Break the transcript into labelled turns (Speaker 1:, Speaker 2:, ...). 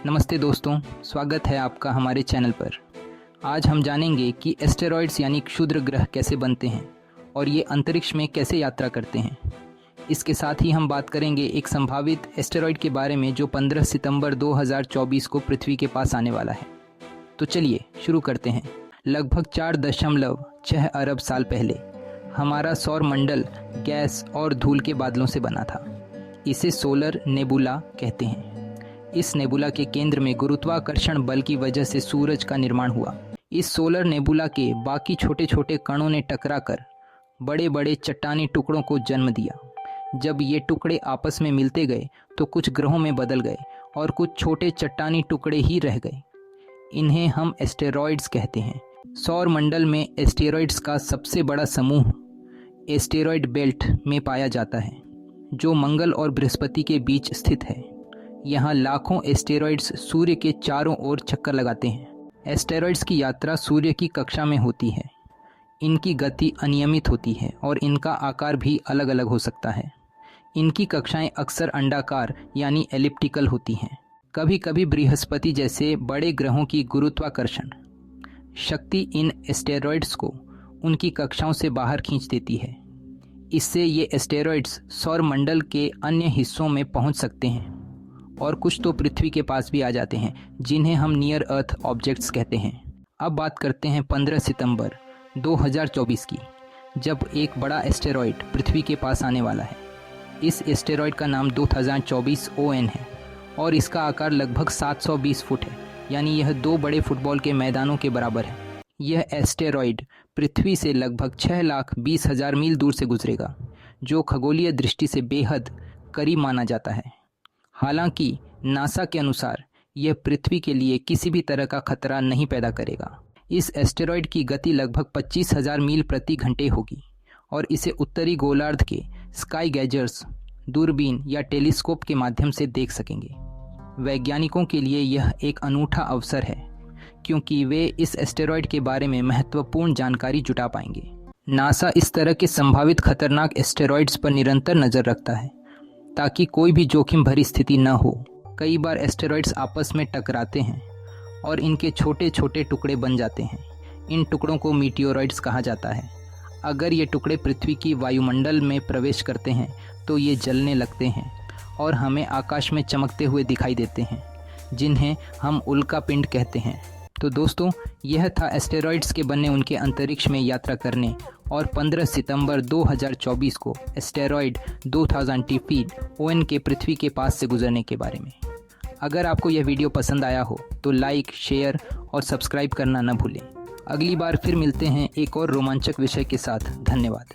Speaker 1: नमस्ते दोस्तों, स्वागत है आपका हमारे चैनल पर। आज हम जानेंगे कि एस्टेरॉयड्स यानी क्षुद्र ग्रह कैसे बनते हैं और ये अंतरिक्ष में कैसे यात्रा करते हैं। इसके साथ ही हम बात करेंगे एक संभावित एस्टेरॉयड के बारे में जो 15 सितंबर 2024 को पृथ्वी के पास आने वाला है। तो चलिए शुरू करते हैं। लगभग 4.6 अरब साल पहले हमारा सौर मंडल गैस और धूल के बादलों से बना था। इसे सोलर नेबुला कहते हैं। इस नेबुला के केंद्र में गुरुत्वाकर्षण बल की वजह से सूरज का निर्माण हुआ। इस सोलर नेबुला के बाकी छोटे छोटे कणों ने टकराकर बड़े बड़े चट्टानी टुकड़ों को जन्म दिया। जब ये टुकड़े आपस में मिलते गए तो कुछ ग्रहों में बदल गए और कुछ छोटे चट्टानी टुकड़े ही रह गए। इन्हें हम एस्टेरॉयड्स कहते हैं। सौर मंडल में एस्टेरॉयड्स का सबसे बड़ा समूह एस्टेरॉयड बेल्ट में पाया जाता है, जो मंगल और बृहस्पति के बीच स्थित है। यहाँ लाखों एस्टेरॉयड्स सूर्य के चारों ओर चक्कर लगाते हैं। एस्टेरॉयड्स की यात्रा सूर्य की कक्षा में होती है। इनकी गति अनियमित होती है और इनका आकार भी अलग अलग हो सकता है। इनकी कक्षाएं अक्सर अंडाकार यानी एलिप्टिकल होती हैं। कभी कभी बृहस्पति जैसे बड़े ग्रहों की गुरुत्वाकर्षण शक्ति इन एस्टेरॉयड्स को उनकी कक्षाओं से बाहर खींच देती है। इससे ये एस्टेरॉयड्स सौर मंडल के अन्य हिस्सों में पहुंच सकते हैं और कुछ तो पृथ्वी के पास भी आ जाते हैं, जिन्हें हम नियर अर्थ ऑब्जेक्ट्स कहते हैं। अब बात करते हैं 15 सितंबर 2024 की, जब एक बड़ा एस्टेरॉयड पृथ्वी के पास आने वाला है। इस एस्टेरॉयड का नाम 2024 ON है और इसका आकार लगभग 720 फुट है, यानी यह 2 बड़े फुटबॉल के मैदानों के बराबर है। यह एस्टेरॉयड पृथ्वी से लगभग 6,20,000 मील दूर से गुजरेगा, जो खगोलीय दृष्टि से बेहद करीब माना जाता है। हालांकि नासा के अनुसार यह पृथ्वी के लिए किसी भी तरह का खतरा नहीं पैदा करेगा। इस एस्टेरॉयड की गति लगभग 25,000 मील प्रति घंटे होगी और इसे उत्तरी गोलार्ध के स्काई गैजर्स, दूरबीन या टेलीस्कोप के माध्यम से देख सकेंगे। वैज्ञानिकों के लिए यह एक अनूठा अवसर है, क्योंकि वे इस एस्टेरॉयड के बारे में महत्वपूर्ण जानकारी जुटा पाएंगे। नासा इस तरह के संभावित खतरनाक एस्टेरॉयड्स पर निरंतर नज़र रखता है, ताकि कोई भी जोखिम भरी स्थिति न हो। कई बार एस्टेरॉयड्स आपस में टकराते हैं और इनके छोटे छोटे टुकड़े बन जाते हैं। इन टुकड़ों को मीटियोरॉइड्स कहा जाता है। अगर ये टुकड़े पृथ्वी की वायुमंडल में प्रवेश करते हैं तो ये जलने लगते हैं और हमें आकाश में चमकते हुए दिखाई देते हैं, जिन्हें हम उल्कापिंड कहते हैं। तो दोस्तों, यह था एस्टेरॉयड्स के बनने, उनके अंतरिक्ष में यात्रा करने और 15 सितंबर 2024 को एस्टेरॉयड 2000 TP ON के पृथ्वी के पास से गुजरने के बारे में। अगर आपको यह वीडियो पसंद आया हो तो लाइक, शेयर और सब्सक्राइब करना न भूलें। अगली बार फिर मिलते हैं एक और रोमांचक विषय के साथ। धन्यवाद।